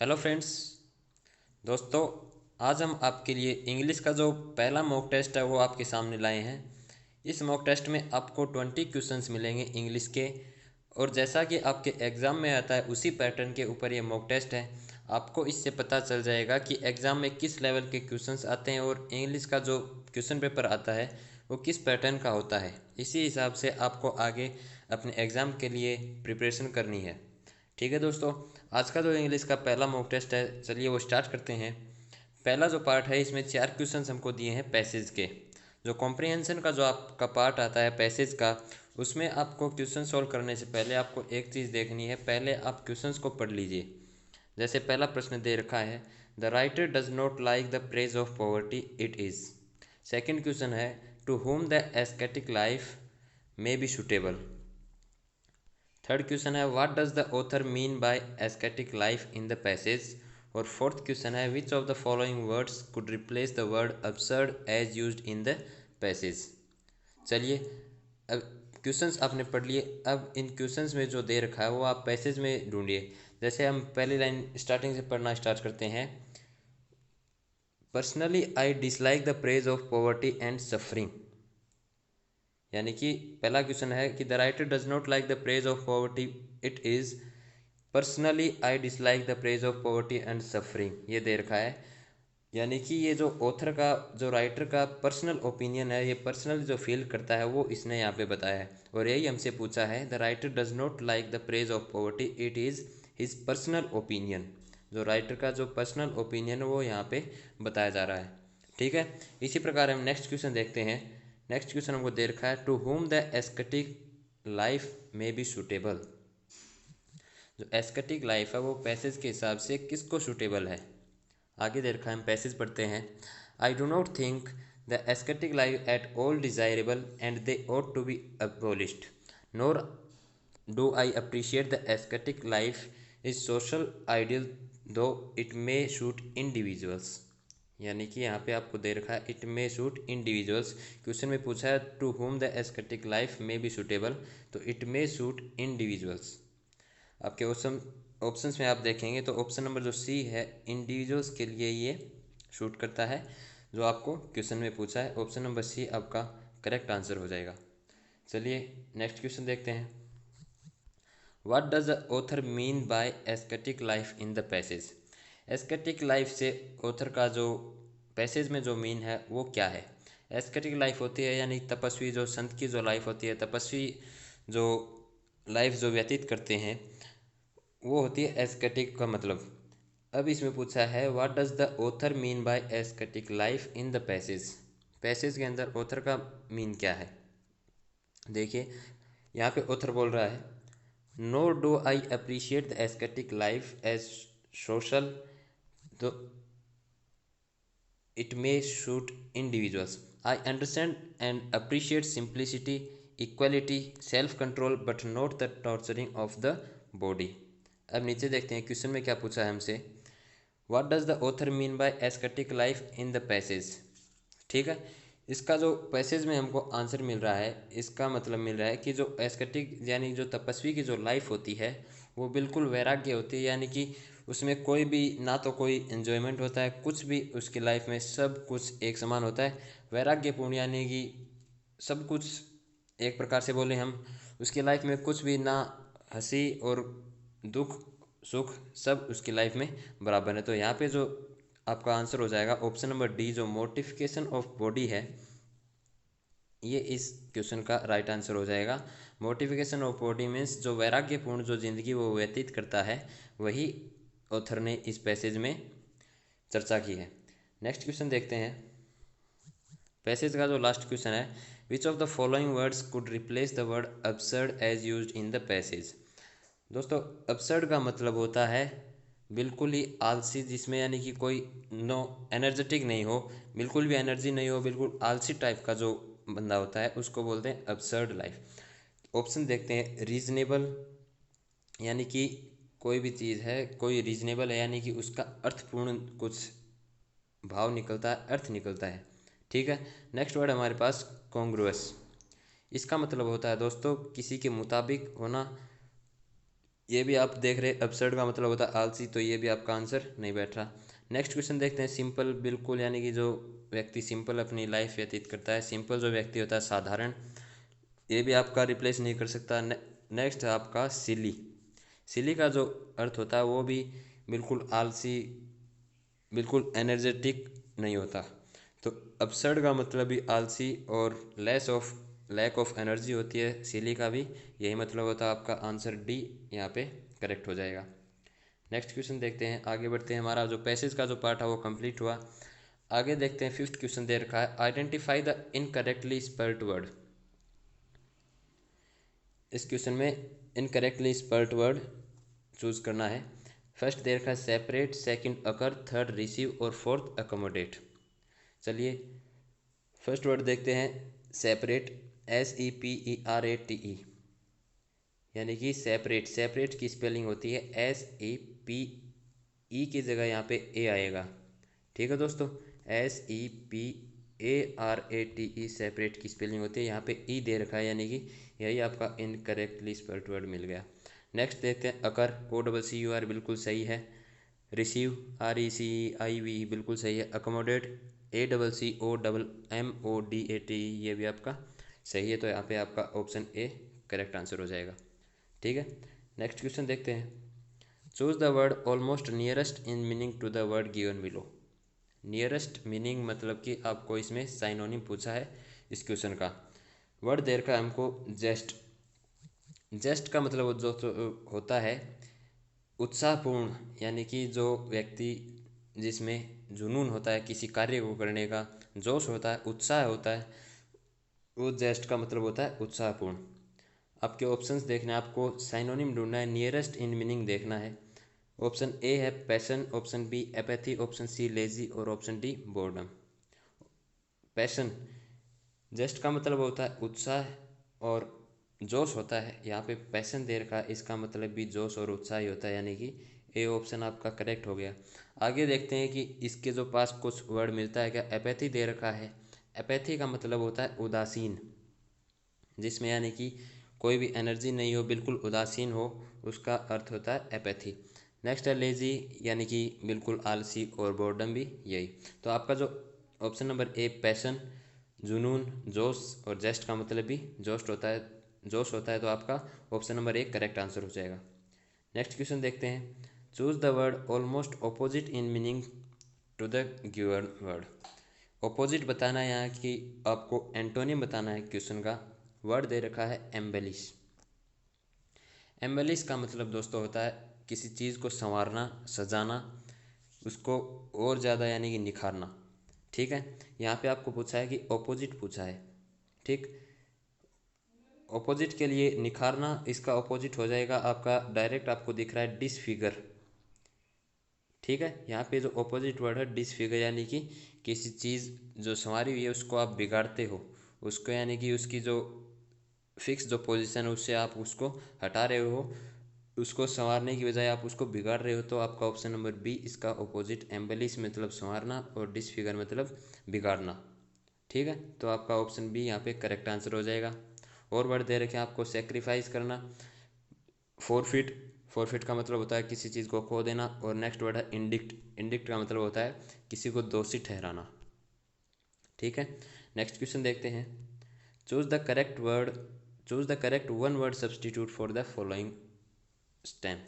Hello friends. दोस्तों, आज हम आपके लिए इंग्लिश का जो पहला मॉक टेस्ट है वो आपके सामने लाए हैं। इस मॉक टेस्ट में आपको 20 क्वेश्चंस मिलेंगे इंग्लिश के। और जैसा कि आपके एग्ज़ाम में आता है उसी पैटर्न के ऊपर ये मॉक टेस्ट है। आपको इससे पता चल जाएगा कि एग्ज़ाम में किस लेवल के क्वेश्चंस आते हैं और इंग्लिश का जो क्वेश्चन पेपर आता है वो किस पैटर्न का होता है। इसी हिसाब से आपको आगे अपने एग्ज़ाम के लिए प्रिपरेशन करनी है। ठीक है दोस्तों, आज का जो इंग्लिश का पहला मॉक टेस्ट है, चलिए वो स्टार्ट करते हैं। पहला जो पार्ट है इसमें 4 क्वेश्चंस हमको दिए हैं पैसेज के। जो कॉम्प्रिहेंशन का जो आपका पार्ट आता है पैसेज का, उसमें आपको क्वेश्चन सॉल्व करने से पहले आपको एक चीज़ देखनी है। पहले आप क्वेश्चंस को पढ़ लीजिए। जैसे पहला प्रश्न दे रखा है, the writer does not like the praise of poverty, it is. Second question है, to whom the aesthetic life may be suitable. Third question है, what does the author mean by aesthetic life in the passage. और fourth question है, which of the following words could replace the word absurd as used in the passage. चलिए, अब questions आपने पढ़ लिए। अब इन questions में जो दे रखा है वो आप पैसेज में ढूंढिए। जैसे हम पहली लाइन स्टार्टिंग से पढ़ना स्टार्ट करते हैं। Personally I dislike the praise of poverty and suffering. यानी कि पहला क्वेश्चन है कि the writer does not like the praise of poverty, it is. Personally I dislike the praise of poverty and suffering, ये दे रखा है। यानी कि ये जो ऑथर का, जो राइटर का पर्सनल ओपिनियन है, ये पर्सनल जो फील करता है वो इसने यहाँ पे बताया है। और यही हमसे पूछा है, the writer does not like the praise of poverty, it is his personal opinion. जो राइटर का जो पर्सनल ओपिनियन है वो यहाँ पे बताया जा रहा है। ठीक है, इसी प्रकार हम नेक्स्ट क्वेश्चन देखते हैं। नेक्स्ट क्वेश्चन हमको दे रखा है, to whom the aesthetic life may be suitable. जो एस्थेटिक लाइफ है वो पैसेज के हिसाब से किसको सूटेबल है। आगे दे रखा है, हम पैसेज पढ़ते हैं। I do not think the aesthetic life at all desirable and they ought to be abolished, nor do I appreciate the aesthetic life is social ideal though it may suit individuals. यानी कि यहाँ पे आपको दे रखा है it may suit individuals. Question में पूछा है to whom the aesthetic life may be suitable, तो इट मे सूट इंडिविजुअल्स। आपके ऑप्शंस में आप देखेंगे तो ऑप्शन नंबर जो सी है, इंडिविजुअल्स के लिए ये शूट करता है। जो आपको क्वेश्चन में पूछा है, ऑप्शन नंबर सी आपका करेक्ट आंसर हो जाएगा। चलिए नेक्स्ट क्वेश्चन देखते हैं। What does the author mean by aesthetic life in the passage. Aesthetic life से ऑथर का जो पैसेज में जो मीन है वो क्या है। एस्थेटिक लाइफ होती है यानी तपस्वी, जो संत की जो लाइफ होती है, तपस्वी जो लाइफ जो व्यतीत करते हैं वो होती है एस्थेटिक का मतलब। अब इसमें पूछा है, what does the author mean by aesthetic life in the passage. Passage के अंदर ऑथर का मीन क्या है। देखिए, यहाँ पे ऑथर बोल रहा है, nor do I appreciate the aesthetic life as social, though it may suit individuals. I understand and appreciate simplicity, equality, self control but not the torturing of the body. अब नीचे देखते हैं क्वेश्चन में क्या पूछा है हमसे, what does the author mean by aesthetic life in the passage. ठीक है, इसका जो पैसेज में हमको आंसर मिल रहा है, इसका मतलब मिल रहा है कि जो एस्थेटिक यानी जो तपस्वी की जो लाइफ होती है वो बिल्कुल वैराग्य होती है। यानी कि उसमें कोई भी ना तो कोई एन्जॉयमेंट होता है, कुछ भी उसकी लाइफ में सब कुछ एक समान होता है। वैराग्यपूर्ण यानी कि सब कुछ एक प्रकार से बोले हम, उसकी लाइफ में कुछ भी ना, हंसी और दुख सुख सब उसकी लाइफ में बराबर है। तो यहाँ पे जो आपका आंसर हो जाएगा ऑप्शन नंबर डी, जो मोटिफिकेशन ऑफ बॉडी है, ये इस क्वेश्चन का राइट आंसर हो जाएगा। मोटिफिकेशन ऑफ बॉडी मीन्स जो वैराग्यपूर्ण जो ज़िंदगी वो व्यतीत करता है, वही ऑथर ने इस पैसेज में चर्चा की है। नेक्स्ट क्वेश्चन देखते हैं। पैसेज का जो लास्ट क्वेश्चन है, which of the following words could replace the word absurd as used in the passage. दोस्तों, absurd का मतलब होता है बिल्कुल ही आलसी, जिसमें यानी कि कोई नो एनर्जेटिक नहीं हो, बिल्कुल भी एनर्जी नहीं हो, बिल्कुल आलसी टाइप का जो बंदा होता है उसको बोलते हैं absurd लाइफ। ऑप्शन देखते हैं, रीजनेबल, यानी कि कोई भी चीज़ है, कोई रीजनेबल है यानी कि उसका अर्थपूर्ण कुछ भाव निकलता है, अर्थ निकलता है। ठीक है, नेक्स्ट वर्ड हमारे पास कॉन्ग्रुअस। इसका मतलब होता है दोस्तों किसी के मुताबिक होना, ये भी आप देख रहे अपसर्ड का मतलब होता है आलसी, तो ये भी आपका आंसर नहीं बैठ रहा। नेक्स्ट क्वेश्चन देखते हैं। सिंपल बिल्कुल यानी कि जो व्यक्ति सिंपल अपनी लाइफ व्यतीत करता है, सिंपल जो व्यक्ति होता है साधारण, ये भी आपका रिप्लेस नहीं कर सकता। नेक्स्ट है आपका सिली। सिली का जो अर्थ होता है वो भी बिल्कुल आलसी, बिल्कुल एनर्जेटिक नहीं होता। तो अपसर्ड का मतलब भी आलसी और लैक ऑफ एनर्जी होती है, सिली का भी यही मतलब होता है। आपका आंसर डी यहाँ पे करेक्ट हो जाएगा। नेक्स्ट क्वेश्चन देखते हैं, आगे बढ़ते हैं। हमारा जो पैसेज का जो पार्ट है वो कंप्लीट हुआ। आगे देखते हैं, फिफ्थ क्वेश्चन दे रखा है, identify the incorrectly spelled word. इस क्वेश्चन में इनकरेक्टली स्पेल्ड वर्ड चूज करना है। फर्स्ट दे रखा है सेपरेट, सेकंड अकर, थर्ड रिसीव और फोर्थ अकोमोडेट। चलिए फर्स्ट वर्ड देखते हैं, सेपरेट, SEPERATE, यानी कि सेपरेट। सेपरेट की स्पेलिंग होती है SEPE की जगह यहाँ पे ए आएगा। ठीक है दोस्तों, SEPARATE सेपरेट की स्पेलिंग होती है, यहाँ पे ई दे रखा है, यानी कि यही आपका इनकरेक्टली स्पेल्ड वर्ड मिल गया। नेक्स्ट देखते हैं, अकर, OCCUR बिल्कुल सही है। रिसीव, RECEIV बिल्कुल सही है। अकोमोडेट, ACCOMMODATE ये भी आपका सही है, तो यहाँ पे आपका ऑप्शन ए करेक्ट आंसर हो जाएगा। ठीक है, नेक्स्ट क्वेश्चन देखते हैं। Choose the word almost nearest in meaning to the word given below. Nearest meaning मतलब कि आपको इसमें साइनोनिम पूछा है इस क्वेश्चन का। वर्ड दे रखा है हमको जेस्ट। जेस्ट का मतलब जो होता है उत्साहपूर्ण, यानी कि जो व्यक्ति जिसमें जुनून होता है किसी कार्य को करने का, जोश होता है, उत्साह होता है, वो जेस्ट का मतलब होता है उत्साहपूर्ण। आपके ऑप्शंस देखना है, आपको साइनोनिम ढूंढना है, नियरेस्ट इन मीनिंग देखना है। ऑप्शन ए है passion, option B apathy, option C lazy और option D boredom. Passion, zest का मतलब होता है उत्साह और जोश होता है, यहाँ पे पैशन दे रखा है, इसका मतलब भी जोश और उत्साह ही होता है, यानी कि ए ऑप्शन आपका करेक्ट हो गया। आगे देखते हैं कि इसके जो पास कुछ वर्ड मिलता है क्या। एपैथी दे रखा है, एपैथी का मतलब होता है उदासीन, जिसमें यानी कि कोई भी एनर्जी नहीं हो, बिल्कुल उदासीन हो, उसका अर्थ होता है एपैथी। नेक्स्ट है लेजी, यानी कि बिल्कुल आलसी, और बोर्डम भी यही। तो आपका जो ऑप्शन नंबर ए पैशन, जुनून, जोश और जेस्ट का मतलब भी जोश होता है, जोश होता है, तो आपका option number A correct answer हो जाएगा। नेक्स्ट क्वेश्चन देखते हैं। Choose the word almost opposite in meaning to the given word. Opposite बताना है यहाँ कि आपको एंटोनिम बताना है क्वेश्चन का। वर्ड दे रखा है एम्बेलिश। एम्बेलिश का मतलब दोस्तों होता है किसी चीज़ को संवारना, सजाना, उसको और ज़्यादा यानी कि निखारना। ठीक है, यहाँ पे आपको पूछा है कि ऑपोजिट पूछा है। ठीक, ऑपोजिट के लिए निखारना, इसका ऑपोजिट हो जाएगा आपका, डायरेक्ट आपको दिख रहा है डिसफिगर। ठीक है, यहाँ पे जो ऑपोजिट वर्ड है डिसफिगर, यानी कि किसी चीज़ जो संवारी हुई है उसको आप बिगाड़ते हो, उसको यानी कि उसकी जो फिक्स जो पोजीशन है उससे आप उसको हटा रहे हो, उसको संवारने की बजाय आप उसको बिगाड़ रहे हो, तो आपका ऑप्शन नंबर बी इसका ऑपोजिट। एम्बेलिश मतलब संवारना और डिसफिगर मतलब बिगाड़ना। ठीक है, तो आपका ऑप्शन बी यहाँ पे करेक्ट आंसर हो जाएगा। और वर्ड दे रखे हैं आपको सेक्रीफाइस करना, फोरफिट, फोरफिट का मतलब होता है किसी चीज़ को खो देना। और नेक्स्ट वर्ड है इंडिक्ट, इंडिक्ट का मतलब होता है किसी को दोषी ठहराना। ठीक है, नेक्स्ट क्वेश्चन देखते हैं। Choose the correct word, choose the correct one word substitute for the following stem.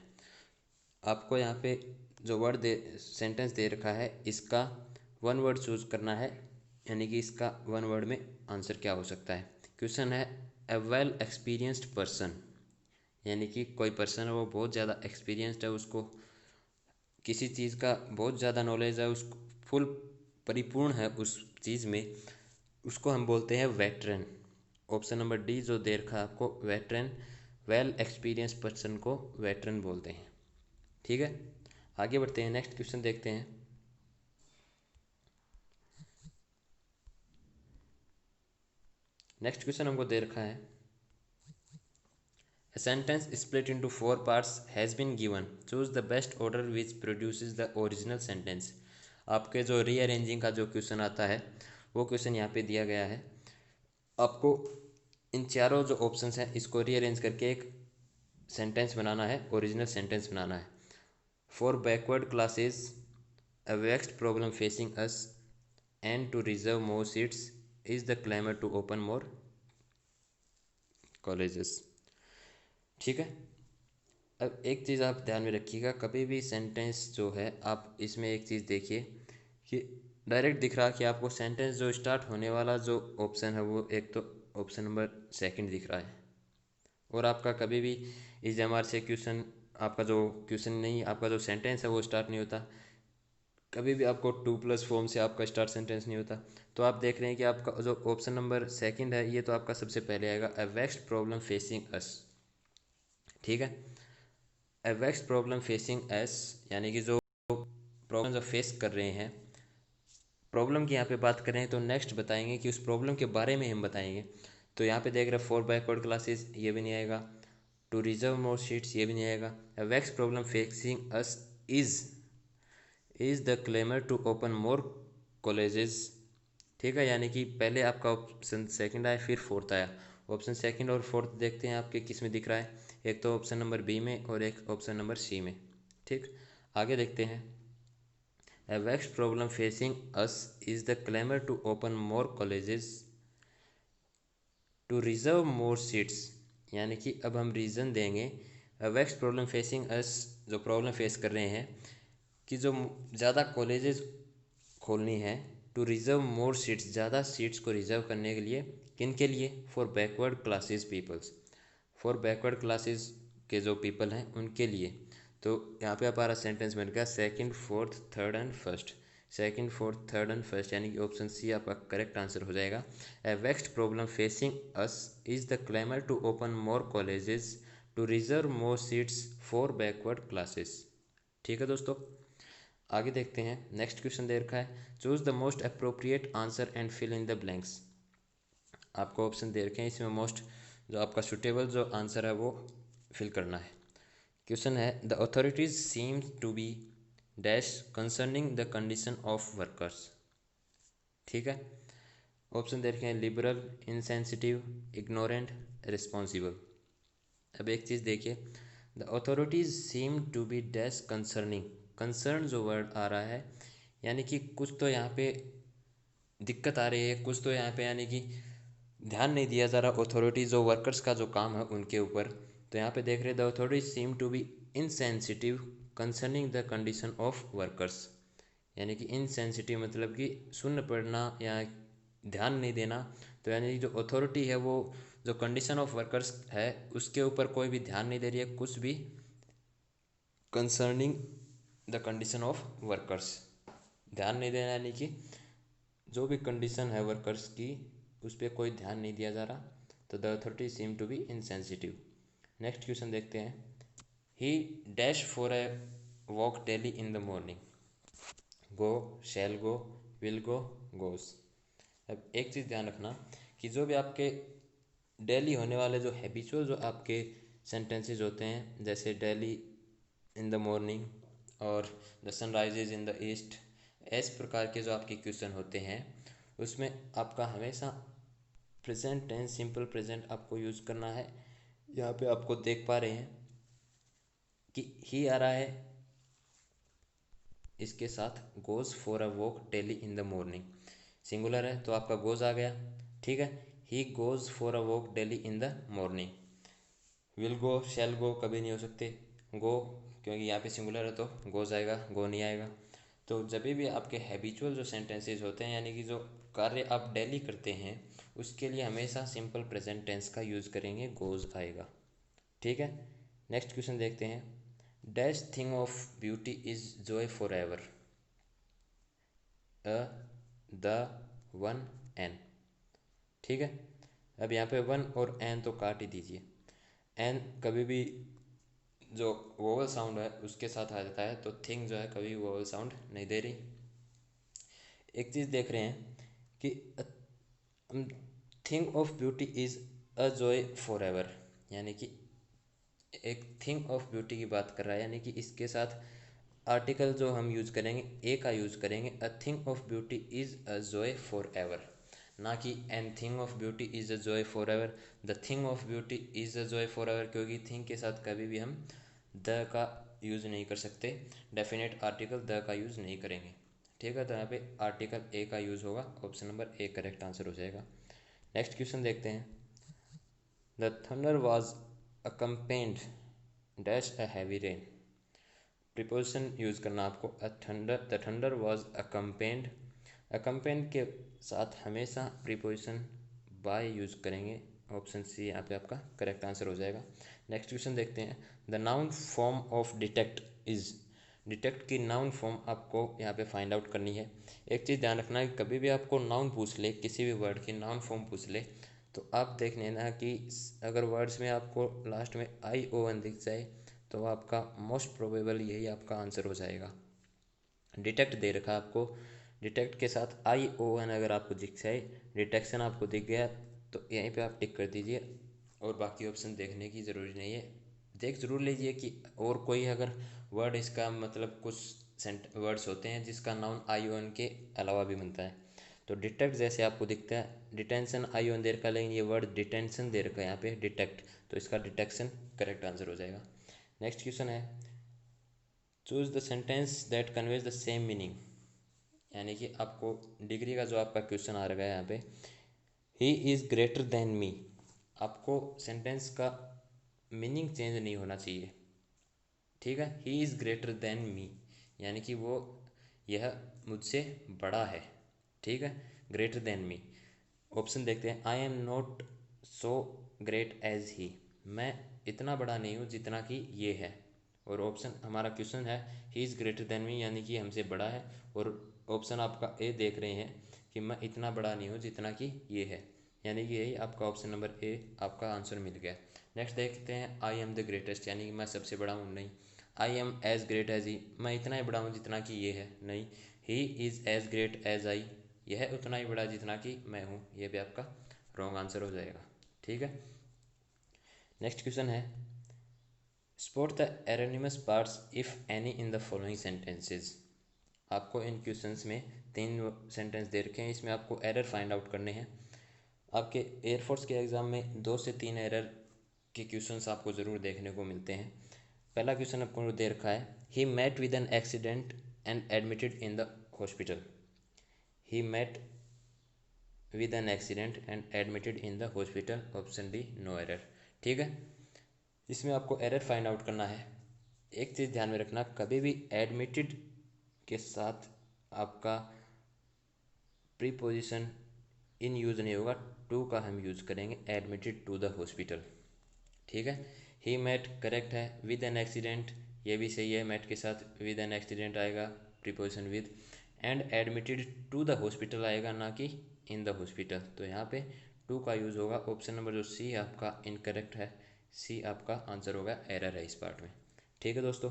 आपको यहाँ पे जो वर्ड दे, सेंटेंस दे रखा है, इसका वन वर्ड चूज करना है, यानी कि इसका वन वर्ड में आंसर क्या हो सकता है। क्वेश्चन है ए वेल एक्सपीरियंस्ड पर्सन, यानी कि कोई पर्सन है वो बहुत ज़्यादा एक्सपीरियंस्ड है, उसको किसी चीज़ का बहुत ज़्यादा नॉलेज है, उसको फुल परिपूर्ण है उस चीज़ में, उसको हम बोलते हैं वेटरन। ऑप्शन नंबर डी जो दे रखा है आपको वेटरन, वेल एक्सपीरियंस पर्सन को वेटरन बोलते हैं। ठीक है, आगे बढ़ते हैं, नेक्स्ट क्वेश्चन देखते हैं। नेक्स्ट क्वेश्चन हमको दे रखा है, A sentence split into four parts has been given. Choose the best order which produces the original sentence. आपके जो रीअरेंजिंग का जो क्वेश्चन आता है वो क्वेश्चन यहाँ पे दिया गया है। आपको इन चारों जो ऑप्शंस हैं इसको रीअरेंज करके एक सेंटेंस बनाना है, ओरिजिनल सेंटेंस बनाना है। For backward classes a vexed problem facing us and to reserve more seats is the clamour to open more colleges. ठीक है। अब एक चीज़ आप ध्यान में रखिएगा, कभी भी सेंटेंस जो है आप इसमें एक चीज़ देखिए कि डायरेक्ट दिख रहा कि आपको सेंटेंस जो स्टार्ट होने वाला जो ऑप्शन है वो एक तो ऑप्शन नंबर सेकंड दिख रहा है। और आपका कभी भी इस एम से क्वेश्चन, आपका जो क्वेश्चन नहीं, आपका जो सेंटेंस है वो स्टार्ट नहीं होता। कभी भी आपको 2+ फॉर्म से आपका स्टार्ट सेंटेंस नहीं होता। तो आप देख रहे हैं कि आपका जो ऑप्शन नंबर सेकंड है ये तो आपका सबसे पहले आएगा, अ वेक्स्ड प्रॉब्लम फेसिंग अस। ठीक है। अ वेक्स्ड प्रॉब्लम फेसिंग अस यानी कि जो प्रॉब्लम जो फेस कर रहे हैं, प्रॉब्लम की यहाँ पे बात करें तो नेक्स्ट बताएंगे कि उस प्रॉब्लम के बारे में हम बताएंगे। तो यहाँ पे देख रहे हैं फॉर बैकवर्ड क्लासेस, ये भी नहीं आएगा। टू रिजर्व मोर सीट्स, ये भी नहीं आएगा। A vexed problem facing us is the clamour to open more colleges. ठीक है, यानी कि पहले आपका ऑप्शन सेकंड आया फिर फोर्थ आया। ऑप्शन सेकंड और फोर्थ देखते हैं आपके किस में दिख रहा है, एक तो ऑप्शन नंबर बी में और एक ऑप्शन नंबर सी में। ठीक, आगे देखते हैं। A vexed problem facing us is the clamor to open more colleges to reserve more seats, यानी कि अब हम रीज़न देंगे। A vexed problem facing us, जो प्रॉब्लम फेस कर रहे हैं कि जो ज़्यादा कॉलेजेस खोलनी है, टू रिज़र्व मोर सीट्स, ज़्यादा सीट्स को रिज़र्व करने के लिए, किन के लिए? For backward classes peoples, for backward classes के जो पीपल हैं उनके लिए। तो यहाँ पे हमारा सेंटेंस बन गया second fourth third and first. Second fourth third and first यानी कि ऑप्शन सी आपका करेक्ट आंसर हो जाएगा। A vexed problem facing us is the clamour to open more colleges to reserve more seats for backward classes. ठीक है दोस्तों, आगे देखते हैं। नेक्स्ट क्वेश्चन दे रखा है, choose the most appropriate answer and fill in the blanks. आपको ऑप्शन दे रखे हैं, इसमें मोस्ट जो आपका सुटेबल जो आंसर है वो फिल करना है। क्वेश्चन है, the authorities seem to be dash concerning the condition of workers. ठीक है, ऑप्शन दे रखे हैं, लिबरल, इनसेंसिटिव, इग्नोरेंट, रिस्पॉन्सिबल। अब एक चीज़ देखिए, the authorities seem to be dash concerning, concern जो वर्ड आ रहा है यानी कि कुछ तो यहाँ पे दिक्कत आ रही है, कुछ तो यहाँ पे यानी कि ध्यान नहीं दिया जा रहा अथॉरिटी जो वर्कर्स का जो काम है उनके ऊपर। तो यहाँ पे देख रहे the authorities seem to be insensitive concerning the condition of workers, यानी कि इनसेंसिटिव मतलब कि सुन्न पड़ना या ध्यान नहीं देना। तो यानी जो अथॉरिटी है वो जो कंडीशन ऑफ वर्कर्स है उसके ऊपर कोई भी ध्यान नहीं दे रही है कुछ भी, concerning the condition of workers, ध्यान नहीं देना यानी कि जो भी कंडीशन है वर्कर्स की उस पर कोई ध्यान नहीं दिया जा रहा। तो the authority seem to be insensitive. Next question देखते हैं, he dash for a walk daily in the morning, go, shall go, will go, goes. अब एक चीज़ ध्यान रखना कि जो भी आपके डेली होने वाले जो हैबिचुअल जो आपके सेंटेंसेस होते हैं, जैसे डेली इन द मॉर्निंग और the sun rises in the east, इस प्रकार के जो आपके क्वेश्चन होते हैं उसमें आपका हमेशा प्रेजेंट टेंस, सिंपल प्रेजेंट आपको यूज़ करना है। यहाँ पे आपको देख पा रहे हैं कि ही आ रहा है, इसके साथ goes for a walk daily in the morning, singular है तो आपका गोज़ आ गया। ठीक है, he goes for a walk daily in the morning. Will go, shall go कभी नहीं हो सकते, गो क्योंकि यहाँ पे सिंगुलर है तो गोज़ आएगा, गो नहीं आएगा। तो जब भी आपके हैबिचुअल जो सेंटेंसेस होते हैं यानी कि जो कार्य आप डेली करते हैं उसके लिए हमेशा सिंपल प्रेजेंट टेंस का यूज़ करेंगे, गोज़ आएगा। ठीक है, नेक्स्ट क्वेश्चन देखते हैं, dash thing of beauty is joy for ever, a, the, one, an. ठीक है, अब यहाँ पे वन और एन तो काट ही दीजिए। एन कभी भी जो वोवल साउंड है उसके साथ आ जाता है, तो थिंग जो है कभी वोवल साउंड नहीं दे रही। एक चीज़ देख रहे हैं कि thing of beauty is a joy for ever, यानी कि एक थिंग ऑफ ब्यूटी की बात कर रहा है यानी कि इसके साथ आर्टिकल जो हम यूज़ करेंगे ए का यूज़ करेंगे, a thing of beauty is a joy for ever, ना कि an thing of beauty is a joy for ever. The thing of beauty is a joy for ever, क्योंकि थिंग के साथ कभी भी हम द का यूज़ नहीं कर सकते, डेफिनेट आर्टिकल द का यूज़ नहीं करेंगे। ठीक है, तो यहाँ पे आर्टिकल ए का यूज़ होगा, option number A correct answer हो जाएगा। नेक्स्ट क्वेश्चन देखते हैं। The thunder was accompanied dash a heavy rain. Preposition use करना आपको। The thunder was accompanied, accompanied के साथ हमेशा प्रीपोजिशन बाय यूज़ करेंगे, ऑप्शन सी यहाँ पे आपका करेक्ट आंसर हो जाएगा। नेक्स्ट क्वेश्चन देखते हैं। The noun form of detect is, detect की नाउन फॉर्म आपको यहाँ पे फाइंड आउट करनी है। एक चीज़ ध्यान रखना है कि कभी भी आपको नाउन पूछ ले, किसी भी वर्ड की नाउन फॉर्म पूछ ले, तो आप देख लेना कि अगर वर्ड्स में आपको लास्ट में ION दिख जाए तो आपका मोस्ट प्रोबेबल यही आपका आंसर हो जाएगा। डिटेक्ट दे रखा आपको, डिटेक्ट के साथ ION अगर आपको दिख जाए, डिटेक्शन आपको दिख गया, तो यहीं पे आप टिक कर दीजिए और बाकी ऑप्शन देखने की ज़रूरी नहीं है। देख ज़रूर लीजिए कि और कोई अगर वर्ड इसका मतलब कुछ वर्ड्स होते हैं जिसका नाउन ION के अलावा भी बनता है। तो डिटेक्ट जैसे आपको दिखता है, डिटेंशन ION दे रखा, लेकिन ये वर्ड डिटेंशन दे रखा है यहाँ पे डिटेक्ट, तो इसका डिटेक्शन करेक्ट आंसर हो जाएगा। नेक्स्ट क्वेश्चन है। Choose the sentence that conveys the same meaning, यानी कि आपको डिग्री का जो आपका क्वेश्चन आ रहा है यहाँ पे, he is greater than me, आपको सेंटेंस का मीनिंग चेंज नहीं होना चाहिए। ठीक है, he is greater than me यानी कि वो, यह मुझसे बड़ा है। ठीक है, ग्रेटर देन मी। ऑप्शन देखते हैं। I am not so great as he, मैं इतना बड़ा नहीं हूँ जितना कि ये है। और ऑप्शन हमारा क्वेश्चन है he is greater than me यानी कि हमसे बड़ा है, और ऑप्शन आपका ए देख रहे हैं कि मैं इतना बड़ा नहीं हूँ जितना कि ये है, यानी कि यही आपका ऑप्शन नंबर ए आपका आंसर मिल गया। नेक्स्ट देखते हैं। आई एम द ग्रेटेस्ट यानी कि मैं सबसे बड़ा हूँ, नहीं। I am as great as he, मैं इतना ही बड़ा हूँ जितना कि ये है, नहीं। He is as great as I, यह है उतना ही बड़ा जितना कि मैं हूँ, यह भी आपका रॉन्ग आंसर हो जाएगा। ठीक है, नेक्स्ट क्वेश्चन है। Spot the erroneous parts if any in the following sentences. आपको इन क्वेश्चंस में 3 सेंटेंस दे रखे हैं, इसमें आपको एरर फाइंड आउट करने हैं। आपके एयरफोर्स के एग्ज़ाम में 2 से 3 एरर के क्वेश्चंस आपको ज़रूर देखने को मिलते हैं। पहला क्वेश्चन आपको दे रखा है। He met with an accident and admitted in the hospital. He met with an accident and admitted in the hospital, option D no error. ठीक है, इसमें आपको एरर फाइंड आउट करना है। एक चीज़ ध्यान में रखना, कभी भी एडमिटेड के साथ आपका प्रीपोजिशन इन यूज़ नहीं होगा, टू का हम यूज़ करेंगे, एडमिटेड टू द हॉस्पिटल। ठीक है, ही मेट करेक्ट है। विद एन एक्सीडेंट ये भी सही है, मेट के साथ विद एन एक्सीडेंट आएगा, preposition with. And admitted to the hospital आएगा, ना कि इन द हॉस्पिटल, तो यहाँ पे टू का यूज़ होगा। ऑप्शन नंबर जो सी आपका इनकरेक्ट है, सी आपका आंसर होगा, एरर है इस पार्ट में। ठीक है दोस्तों,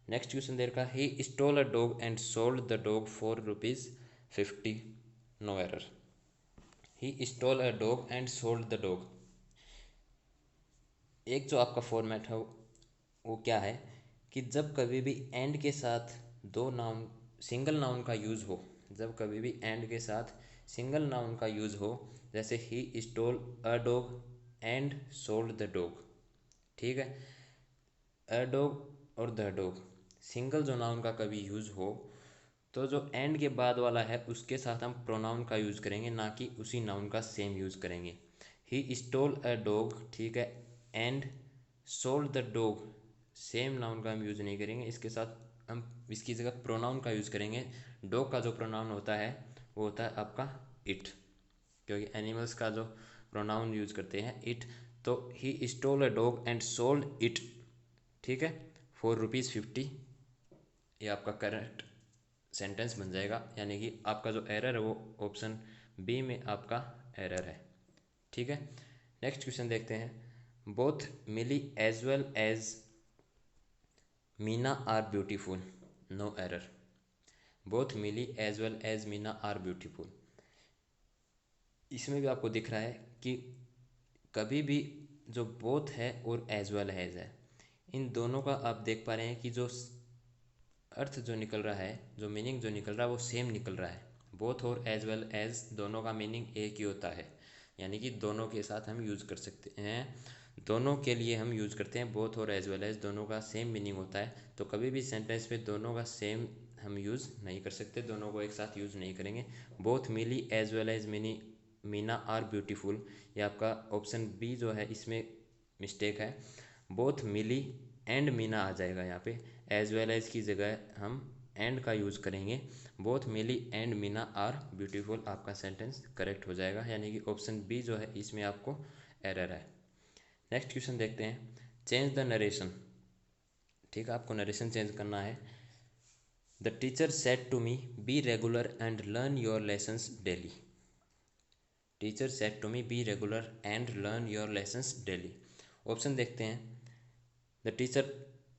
नेक्स्ट क्वेश्चन देर का। He stole a dog and sold the dog for ₹50, no error. He stole a dog and sold the dog, एक जो आपका फॉर्मेट है वो क्या है कि जब कभी भी एंड के साथ 2 नाउन, सिंगल नाउन का यूज़ हो, जब कभी भी एंड के साथ सिंगल नाउन का यूज़ हो, जैसे ही stole a dog and sold the dog. ठीक है, अ डॉग और द डॉग, सिंगल जो नाउन का कभी यूज़ हो तो जो एंड के बाद वाला है उसके साथ हम प्रोनाउन का यूज़ करेंगे, ना कि उसी नाउन का सेम यूज़ करेंगे। ही स्टोल अ डॉग, ठीक है, and sold the dog, same noun का हम यूज़ नहीं करेंगे, इसके साथ हम इसकी जगह प्रोनाउन का यूज़ करेंगे। डॉग का जो प्रोनाउन होता है वो होता है आपका इट, क्योंकि एनिमल्स का जो प्रोनाउन यूज़ करते हैं इट। तो ही stole a dog and sold it, ठीक है, फॉर ₹50, ये आपका करेक्ट सेंटेंस बन जाएगा, यानी कि आपका जो एरर है वो ऑप्शन बी में आपका एरर है। ठीक है, नेक्स्ट क्वेश्चन देखते हैं। Both Mili as well as Meena are beautiful, no error. Both Mili as well as Meena are beautiful, इसमें भी आपको दिख रहा है कि कभी भी जो बोथ है और एज वेल एज है, इन दोनों का आप देख पा रहे हैं कि जो अर्थ जो निकल रहा है, जो मीनिंग जो निकल रहा है वो सेम निकल रहा है। बोथ और एज वेल एज दोनों का मीनिंग एक ही होता है, यानी कि दोनों के साथ हम यूज़ कर सकते हैं, दोनों के लिए हम यूज़ करते हैं। बोथ और एज वेल एज दोनों का सेम मीनिंग होता है, तो कभी भी सेंटेंस में दोनों का सेम हम यूज़ नहीं कर सकते, दोनों को एक साथ यूज़ नहीं करेंगे। Both Mili as well as Meena are beautiful, ये आपका ऑप्शन बी जो है इसमें मिस्टेक है। बोथ मिली एंड मीना आ जाएगा यहाँ पे, एज वेल एज की जगह हम एंड का यूज़ करेंगे। Both Mili and Meena are beautiful आपका सेंटेंस करेक्ट हो जाएगा, यानी कि ऑप्शन बी जो है इसमें आपको एरर है। नेक्स्ट क्वेश्चन देखते हैं, चेंज द नरेशन। ठीक है, आपको नरेशन चेंज करना है। The teacher said to me be regular and learn your lessons daily. Teacher said to me be regular and learn your lessons daily. Option देखते हैं, the teacher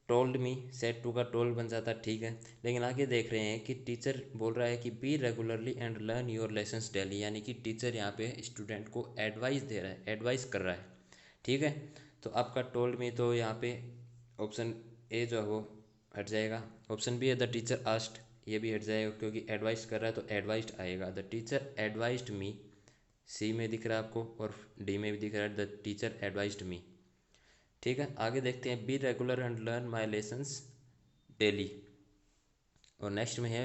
told me, said to का told बन जाता, ठीक है, लेकिन आगे देख रहे हैं कि टीचर बोल रहा है कि B regularly and learn your lessons daily, यानी कि टीचर यहाँ पे स्टूडेंट को एडवाइस दे रहा है, एडवाइस कर रहा है। ठीक है, तो आपका टोल्ड मी तो यहाँ पे ऑप्शन ए जो है वो हट जाएगा। ऑप्शन बी है द टीचर आस्क्ड, ये भी हट जाएगा क्योंकि एडवाइस कर रहा है तो एडवाइस्ड आएगा। द टीचर एडवाइस्ड मी सी में दिख रहा है आपको, और डी में भी दिख रहा है द टीचर एडवाइस्ड मी। ठीक है, आगे देखते हैं, be regular and learn my lessons daily, और नेक्स्ट में है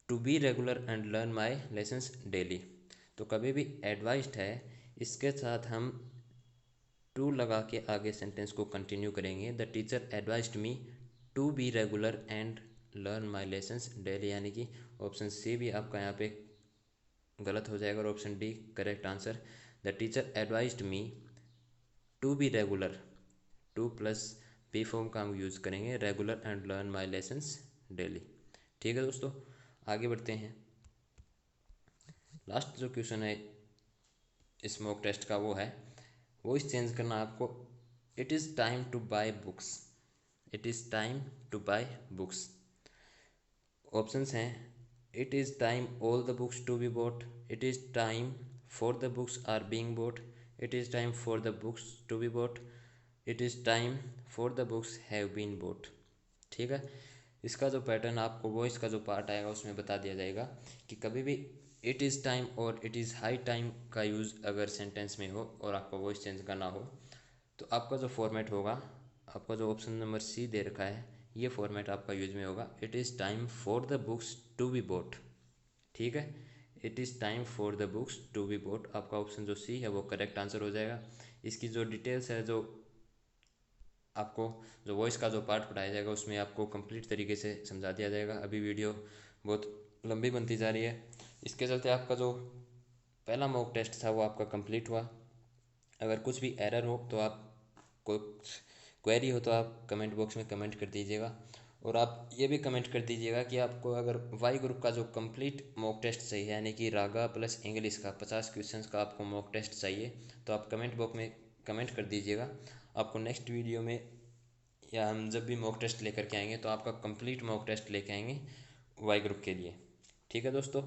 to be regular and learn my lessons daily. तो कभी भी एडवाइस्ड है, इसके साथ हम टू लगा के आगे सेंटेंस को कंटिन्यू करेंगे। The teacher advised me to be regular and learn my lessons daily, यानी कि ऑप्शन सी भी आपका यहाँ पे गलत हो जाएगा और option D correct answer. The teacher advised me to be regular, to plus be form का हम यूज़ करेंगे, regular and learn my lessons daily. ठीक है दोस्तों, आगे बढ़ते हैं। लास्ट जो क्वेश्चन है इस मॉक टेस्ट का वो है, वॉइस चेंज करना आपको। It is time to buy books, it is time to buy books. Options हैं, it is time all the books to be bought, it is time for the books are being bought, it is time for the books to be bought, it is time for the books have been bought. ठीक है, इसका जो pattern आपको voice का जो part आएगा उसमें बता दिया जाएगा कि कभी भी इट इज़ टाइम और इट इज़ हाई टाइम का यूज़ अगर सेंटेंस में हो और आपको वॉइस चेंज करना हो, तो आपका जो फॉर्मेट होगा, आपका जो ऑप्शन नंबर सी दे रखा है, ये फॉर्मेट आपका यूज में होगा। It is time for the books to be bought. ठीक है, it is time for the books to be bought, आपका ऑप्शन जो सी है वो करेक्ट आंसर हो जाएगा। इसकी जो डिटेल्स है, जो आपको जो वॉइस का जो पार्ट पढ़ाया जाएगा उसमें आपको कंप्लीट तरीके से समझा दिया जाएगा। अभी वीडियो बहुत लंबी बनती जा रही है, इसके चलते आपका जो पहला मॉक टेस्ट था वो आपका कंप्लीट हुआ। अगर कुछ भी एरर हो तो आप कोई क्वेरी हो तो आप कमेंट बॉक्स में कमेंट कर दीजिएगा, और आप ये भी कमेंट कर दीजिएगा कि आपको अगर वाई ग्रुप का जो कंप्लीट मॉक टेस्ट चाहिए, यानी कि रागा प्लस इंग्लिश का 50 क्वेश्चंस का आपको मॉक टेस्ट चाहिए, तो आप कमेंट बॉक्स में कमेंट कर दीजिएगा। आपको नेक्स्ट वीडियो में या हम जब भी मॉक टेस्ट लेकर के आएंगे तो आपका कंप्लीट मॉक टेस्ट लेके आएंगे वाई ग्रुप के लिए। ठीक है दोस्तों।